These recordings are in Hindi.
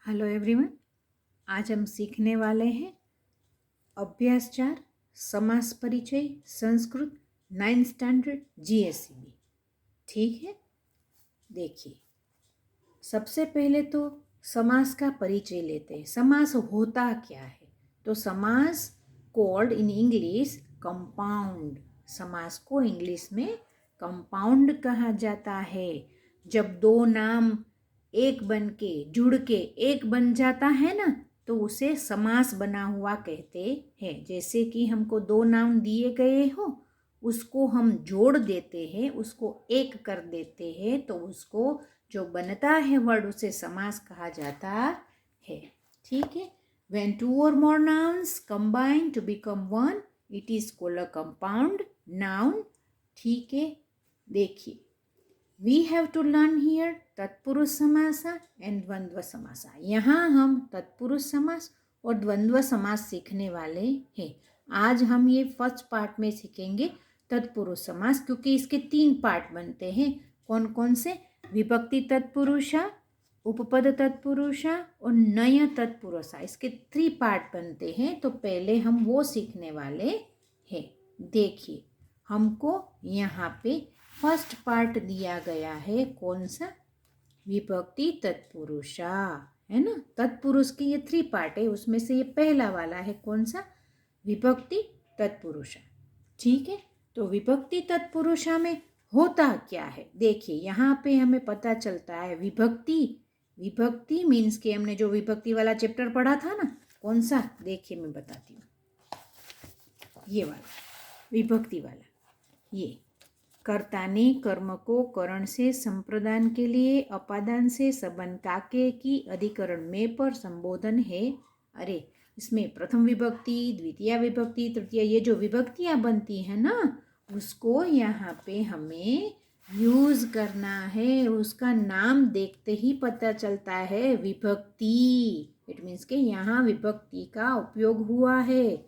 Hello everyone. आज हम सीखने वाले हैं अभ्यास 4 समास परिचय संस्कृत 9th स्टैंडर्ड जीएससीबी। ठीक है, देखिए सबसे पहले तो समास का परिचय लेते हैं। समास होता क्या है? तो समास कॉल्ड इन इंग्लिश कंपाउंड। समास को इंग्लिश में कंपाउंड कहा जाता है। जब दो नाम एक बन के जुड़ के एक बन जाता है ना, तो उसे समास बना हुआ कहते हैं। जैसे कि हमको दो नाम दिए गए हो, उसको हम जोड़ देते हैं, उसको एक कर देते हैं, तो उसको जो बनता है वर्ड उसे समास कहा जाता है। ठीक है, when two or more nouns combine to become one, it is called a compound noun. ठीक है, देखिए we have to learn here तत्पुरुष समासा and द्वंद्व समासा। यहाँ हम तत्पुरुष समास और द्वंद्व समास सीखने वाले हैं। आज हम ये फर्स्ट पार्ट में सीखेंगे तत्पुरुष समास, क्योंकि इसके 3 पार्ट बनते हैं। कौन कौन से? विभक्ति तत्पुरुषा, उपपद तत्पुरुषा और नय तत्पुरुषा। इसके 3 पार्ट बनते हैं, तो पहले हम वो सीखने वाले हैं। देखिए हमको यहाँ पे फर्स्ट पार्ट दिया गया है। कौन सा? विभक्ति तत्पुरुषा, है ना। तत्पुरुष के ये 3 पार्ट है, उसमें से ये पहला वाला है। कौन सा? विभक्ति तत्पुरुषा। ठीक है, तो विभक्ति तत्पुरुषा में होता क्या है? देखिए यहाँ पे हमें पता चलता है विभक्ति। विभक्ति मीन्स के हमने जो विभक्ति वाला चैप्टर पढ़ा था ना, कौन सा? देखिए मैं बताती हूँ, ये वाला विभक्ति वाला। ये कर्ता ने कर्म को करण से संप्रदान के लिए अपादान से सबन काके की अधिकरण में पर संबोधन है। अरे इसमें प्रथम विभक्ति, द्वितीय विभक्ति, तृतीय, ये जो विभक्तियां बनती है ना, उसको यहाँ पे हमें यूज करना है। उसका नाम देखते ही पता चलता है विभक्ति। इट मीन्स के यहाँ विभक्ति का उपयोग हुआ है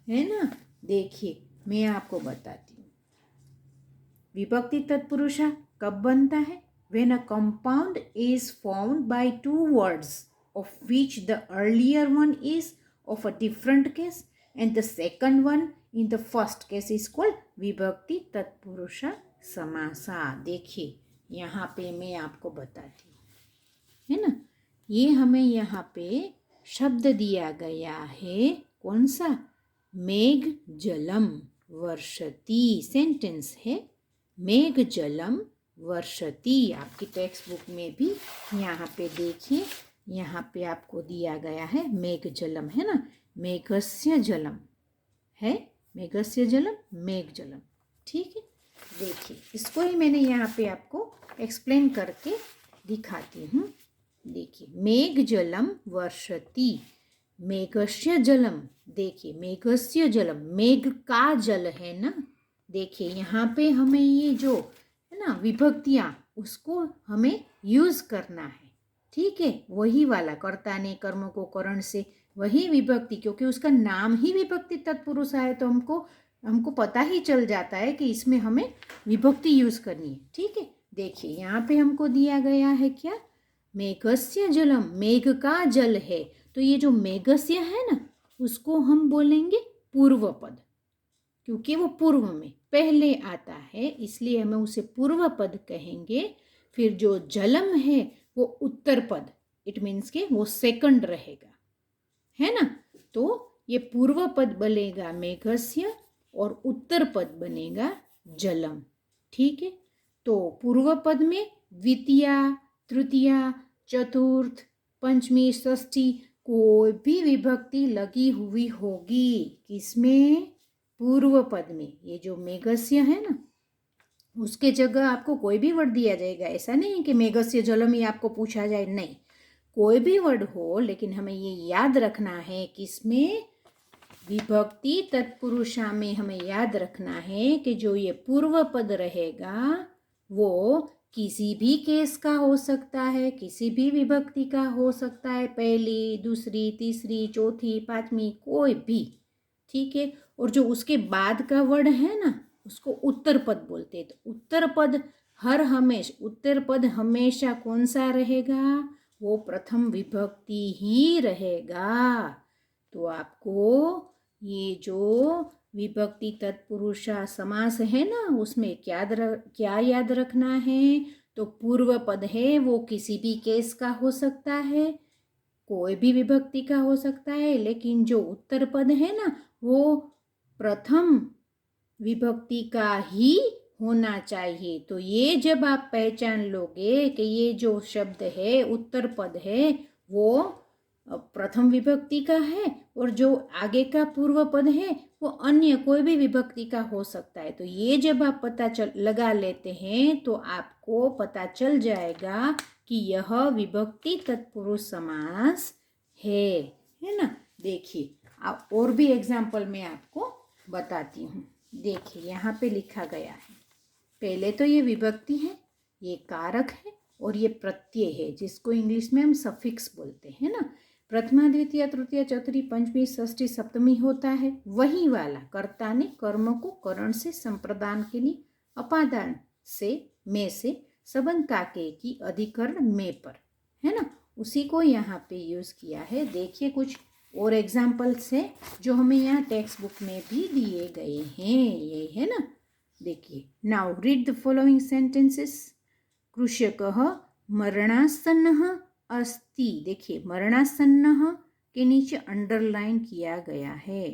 ना। देखिए मैं आपको बताती हूँ विभक्ति तत्पुरुषा कब बनता है? When a compound is formed by 2 words of which the earlier one is of a different case and the second one in the first case is called विभक्ति तत्पुरुषा समासा। देखिए यहाँ पे मैं आपको बताती हूँ, है ना। ये हमें यहाँ पे शब्द दिया गया है। कौन सा? मेघ जलम वर्षति। सेंटेंस है मेघ जलम वर्षति। आपकी टेक्स्ट बुक में भी यहाँ पे देखिए, यहाँ पे आपको दिया गया है मेघ जलम, है ना। मेघस्य जलम है, मेघस्य जलम, मेघ जलम। ठीक है, देखिए इसको ही मैंने यहाँ पे आपको एक्सप्लेन करके दिखाती हूँ। देखिए मेघ जलम वर्षति, मेघस्य जलम। देखिए मेघस्य जलम, मेघ का जल है ना। देखिए यहाँ पे हमें ये जो है ना विभक्तियाँ, उसको हमें यूज करना है। ठीक है, वही वाला कर्ता ने कर्म को करण से, वही विभक्ति, क्योंकि उसका नाम ही विभक्ति तत्पुरुष है, तो हमको पता ही चल जाता है कि इसमें हमें विभक्ति यूज करनी है। ठीक है, देखिए यहाँ पे हमको दिया गया है क्या? मेघस्य जलम, मेघ का जल है। तो ये जो मेघस्य है ना, उसको हम बोलेंगे पूर्व पद, क्योंकि वो पूर्व में पहले आता है, इसलिए हमें उसे पूर्व पद कहेंगे। फिर जो जलम है वो उत्तर पद, इट मीन्स के वो सेकंड रहेगा, है ना। तो ये पूर्व पद बनेगा मेघस्य और उत्तर पद बनेगा जलम। ठीक है, तो पूर्व पद में द्वितीया, तृतीया, चतुर्थ, पंचमी, षष्ठी कोई भी विभक्ति लगी हुई होगी। किसमें? पूर्व पद में। ये जो मेघस्य है ना, उसके जगह आपको कोई भी वर्ड दिया जाएगा। ऐसा नहीं कि मेघस्य जलम ही आपको पूछा जाए, नहीं, कोई भी वर्ड हो, लेकिन हमें ये याद रखना है कि इसमें विभक्ति तत्पुरुषा में हमें याद रखना है कि जो ये पूर्व पद रहेगा वो किसी भी केस का हो सकता है, किसी भी विभक्ति का हो सकता है, पहली, दूसरी, तीसरी, चौथी, पांचवी, कोई भी। ठीक है, और जो उसके बाद का वर्ड है ना, उसको उत्तर पद बोलते हैं। तो उत्तर पद उत्तर पद हमेशा कौन सा रहेगा? वो प्रथम विभक्ति ही रहेगा। तो आपको ये जो विभक्ति तत्पुरुष समास है ना, उसमें क्या याद रखना है? तो पूर्व पद है वो किसी भी केस का हो सकता है, कोई भी विभक्ति का हो सकता है, लेकिन जो उत्तर पद है ना वो प्रथम विभक्ति का ही होना चाहिए। तो ये जब आप पहचान लोगे कि ये जो शब्द है उत्तर पद है वो प्रथम विभक्ति का है और जो आगे का पूर्व पद है वो अन्य कोई भी विभक्ति का हो सकता है। तो ये जब आप लगा लेते हैं तो आपको पता चल जाएगा कि यह विभक्ति तत्पुरुष समास है ना। देखिए आप और भी एग्जाम्पल में आपको बताती हूँ। देखिए यहाँ पे लिखा गया है, पहले तो ये विभक्ति है, ये कारक है और ये प्रत्यय है जिसको इंग्लिश में हम सफिक्स बोलते हैं ना। प्रथमा द्वितीय तृतीय चौथी पंचमी षष्ठी सप्तमी होता है, वही वाला कर्ता ने कर्म को करण से संप्रदान के लिए अपादान से में से संबंध काके की अधिकरण में पर, है ना, उसी को यहाँ पे यूज किया है। देखिए कुछ और एग्जाम्पल्स है जो हमें यहाँ टेक्स्ट बुक में भी दिए गए हैं, ये है ना। देखिए, now read the following sentences. कृषकः मरणासन्नः अस्ति। देखिए मरणासन्नः के नीचे अंडरलाइन किया गया है।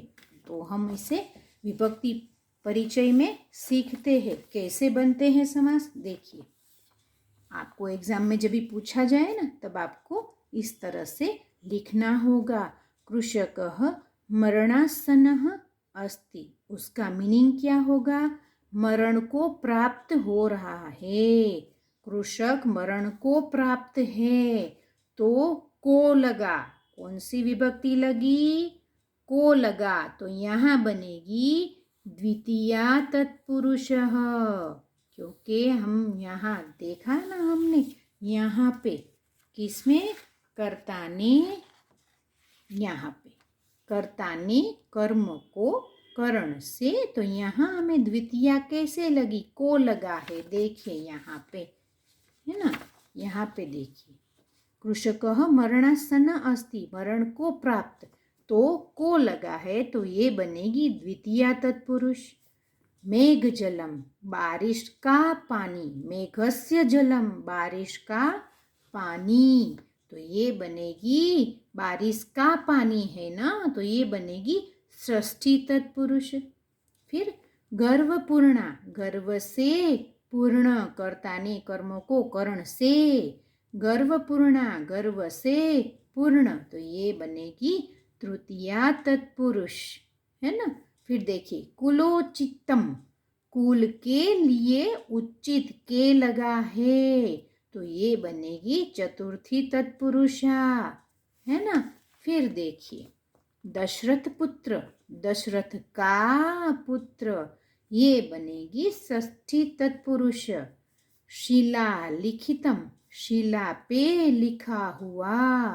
तो हम इसे विभक्ति परिचय में सीखते हैं कैसे बनते हैं समास। देखिए आपको एग्जाम में जब भी पूछा जाए ना तब आपको इस तरह से लिखना होगा। कृषकः मरणासन्नः अस्ति, उसका मीनिंग क्या होगा? मरण को प्राप्त हो रहा है। कृषक मरण को प्राप्त है। तो को लगा, कौन सी विभक्ति लगी? को लगा, तो यहाँ बनेगी द्वितीया तत्पुरुषः, क्योंकि हम यहाँ देखा ना हमने यहाँ पे किसमें? कर्ता ने, यहाँ पे कर्ता ने कर्म को करण से, तो यहाँ हमें द्वितीया कैसे लगी? को लगा है। देखिए यहाँ पे है ना, यहाँ पे देखिए कृषकः मरणासन्न अस्ति, मरण को प्राप्त, तो को लगा है तो ये बनेगी द्वितीया तत्पुरुष। मेघ जलम, बारिश का पानी, मेघस्य जलम, बारिश का पानी, तो ये बनेगी बारिश का पानी है ना, तो ये बनेगी षष्ठी तत्पुरुष। फिर गर्वपूर्णा, गर्व से पूर्ण, कर्ता ने कर्म को करण से, गर्वपूर्णा, गर्व से पूर्ण, तो ये बनेगी तृतीया तत्पुरुष, है ना। फिर देखिए कुलोचितम, कुल के लिए उचित के लगा है, तो ये बनेगी चतुर्थी तत्पुरुषा, है ना। फिर देखिए दशरथ पुत्र, दशरथ का पुत्र, ये बनेगी षष्ठी तत्पुरुष। शिला लिखितम, शिला पे लिखा हुआ,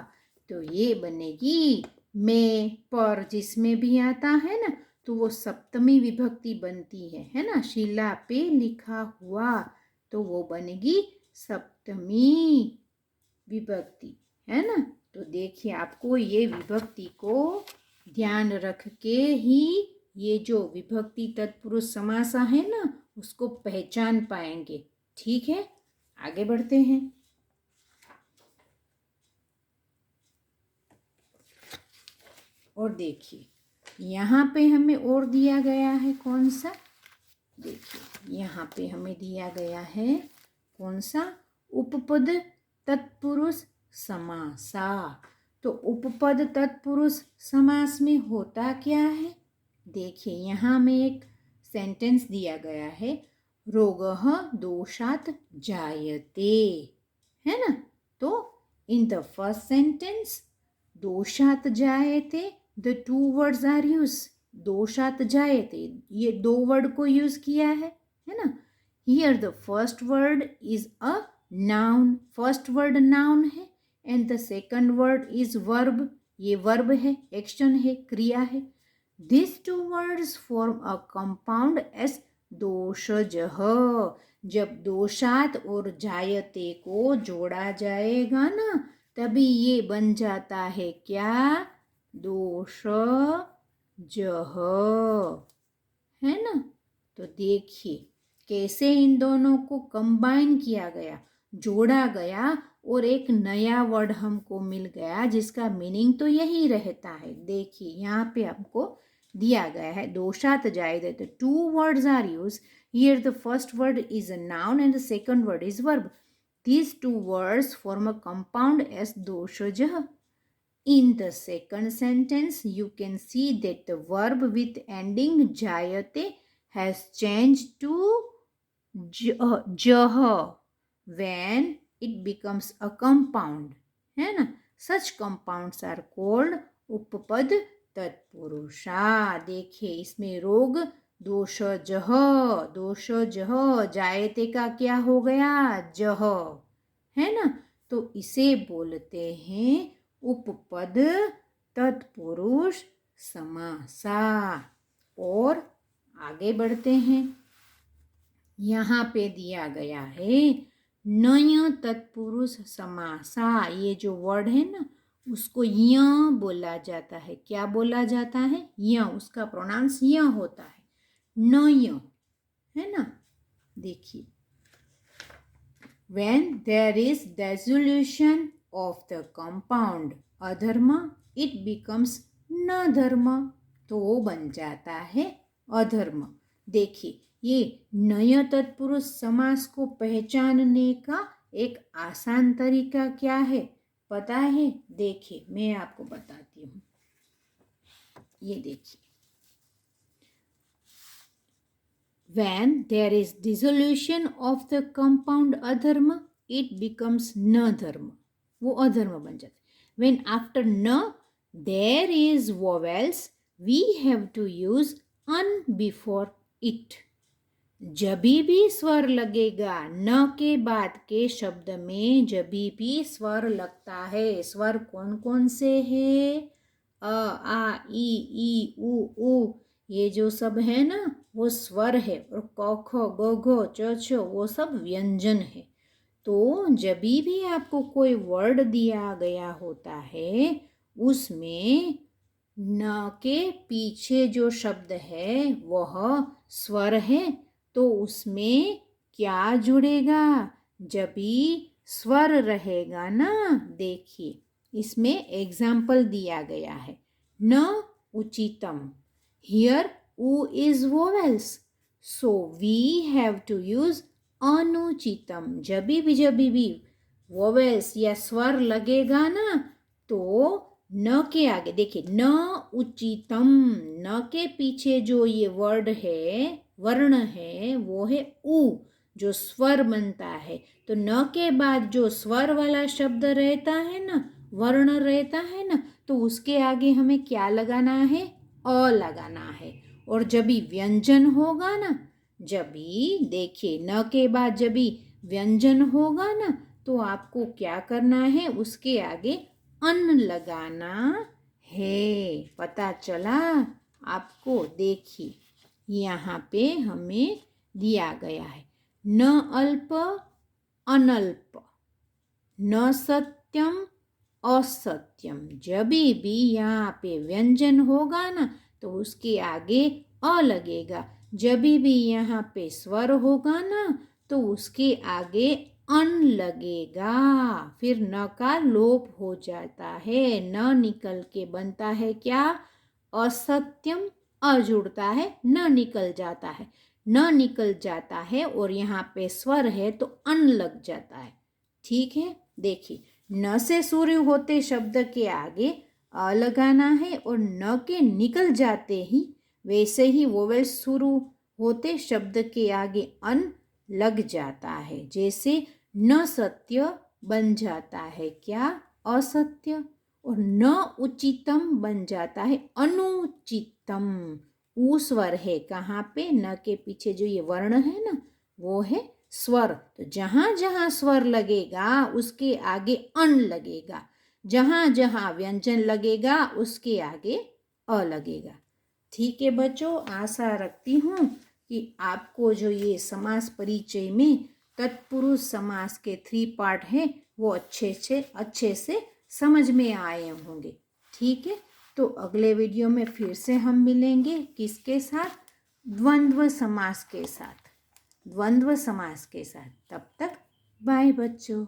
तो ये बनेगी में पर, जिसमें भी आता है ना तो वो सप्तमी विभक्ति बनती है ना। शिला पे लिखा हुआ, तो वो बनेगी सप्तमी विभक्ति, है ना। तो देखिए आपको ये विभक्ति को ध्यान रख के ही ये जो विभक्ति तत्पुरुष समास है ना उसको पहचान पाएंगे। ठीक है, आगे बढ़ते हैं। और देखिए यहाँ पे हमें और दिया गया है कौन सा? देखिए यहाँ पे हमें दिया गया है कौन सा? उपपद तत्पुरुष समासा। तो उपपद तत्पुरुष समास में होता क्या है? देखिए यहाँ में एक सेंटेंस दिया गया है, रोगः दोषात् जायते, है ना। तो इन द फर्स्ट सेंटेंस दोषात् जायते, the two words are use. दोषात् जायते, ये दो वर्ड को यूज किया है ना। Here the first word is a noun, first word noun है and the second word is verb, ये वर्ब है, एक्शन है, क्रिया है। This two words form a compound as दोषजः। जब दोषात और जायते को जोड़ा जाएगा ना तभी ये बन जाता है क्या? दोषजः, है ना। तो देखिए कैसे इन दोनों को कंबाइन किया गया, जोड़ा गया और एक नया वर्ड हमको मिल गया जिसका मीनिंग तो यही रहता है। देखिए यहाँ पे हमको दिया गया है दोषात जायते, तो two words are use here. The first word is a noun and the second word is verb. These two words form a compound as doshajah. In the second sentence, you can see that the verb with ending jayate has changed to jah when it becomes a compound. है ना? Such compounds are called उपपद तत्पुरुषा. देखिए इसमें रोग दोषजः, दोषजः, जायते का क्या हो गया? जह, है ना। तो इसे बोलते हैं उपपद तत्पुरुष समासा. और आगे बढ़ते हैं. यहाँ पे दिया गया है नय तत्पुरुष समासा. ये जो वर्ड है ना उसको य बोला जाता है. क्या बोला जाता है? य. उसका प्रोनाउंस य होता है, नय, है ना. देखिए when there is dissolution of the compound अधर्म, it becomes न धर्म. तो वो बन जाता है अधर्म. देखिए ये नय तत्पुरुष समास को पहचानने का एक आसान तरीका क्या है पता है? देखिए मैं आपको बताती हूँ. ये देखिए when there is dissolution of the compound adharma, it becomes न धर्म. वो अधर्म बन जाता है. when after न there is vowels, we have to use un before it. जभी भी स्वर लगेगा न के बाद के शब्द में, जभी भी स्वर लगता है. स्वर कौन कौन से है? अ, आ, ई, उ. ये जो सब है ना वो स्वर है. और क, ख, ग, घ, च, छ वो सब व्यंजन है. तो जभी भी आपको कोई वर्ड दिया गया होता है उसमें न के पीछे जो शब्द है वह स्वर है, तो उसमें क्या जुड़ेगा? जभी स्वर रहेगा ना. देखिए इसमें एग्जाम्पल दिया गया है. न उचितम. हियर उ is vowels, so we have to use अनुचितम. जभी भी वोवेल्स या स्वर लगेगा ना तो न के आगे देखिए न उचितम, न के पीछे जो ये वर्ड है, वर्ण है, वो है उ जो स्वर बनता है. तो न के बाद जो स्वर वाला शब्द रहता है ना, वर्ण रहता है ना, तो उसके आगे हमें क्या लगाना है? अ लगाना है. और जब भी व्यंजन होगा ना, जब भी देखिए न के बाद जब भी व्यंजन होगा ना तो आपको क्या करना है? उसके आगे अन लगाना है. पता चला आपको? देखिए यहाँ पे हमें दिया गया है न अल्प अनल्प, न सत्यम असत्यम. जब भी यहाँ पे व्यंजन होगा ना तो उसके आगे अ लगेगा. जब भी यहाँ पे स्वर होगा ना तो उसके आगे अन लगेगा. फिर न का लोप हो जाता है. न निकल के बनता है क्या? असत्यम. अ जुड़ता है, न निकल जाता है. न निकल जाता है और यहाँ पे स्वर है तो अन लग जाता है. ठीक है. देखिए न से शुरू होते शब्द के आगे अ लगाना है और न के निकल जाते ही वैसे ही वोवेल शुरू होते शब्द के आगे अन लग जाता है. जैसे न सत्य बन जाता है क्या? असत्य. और न उचितम बन जाता है अनुचितम. ऊ स्वर है कहाँ पे? न के पीछे जो ये वर्ण है ना वो है स्वर. तो जहाँ जहाँ स्वर लगेगा उसके आगे अन लगेगा. जहाँ जहाँ व्यंजन लगेगा उसके आगे अ लगेगा. ठीक है बच्चों, आशा रखती हूँ कि आपको जो ये समास परिचय में तत्पुरुष समास के 3 पार्ट है वो अच्छे से समझ में आए होंगे। ठीक है, तो अगले वीडियो में फिर से हम मिलेंगे किसके साथ? द्वंद्व समास के साथ। द्वंद्व समास के साथ। तब तक बाय बच्चों।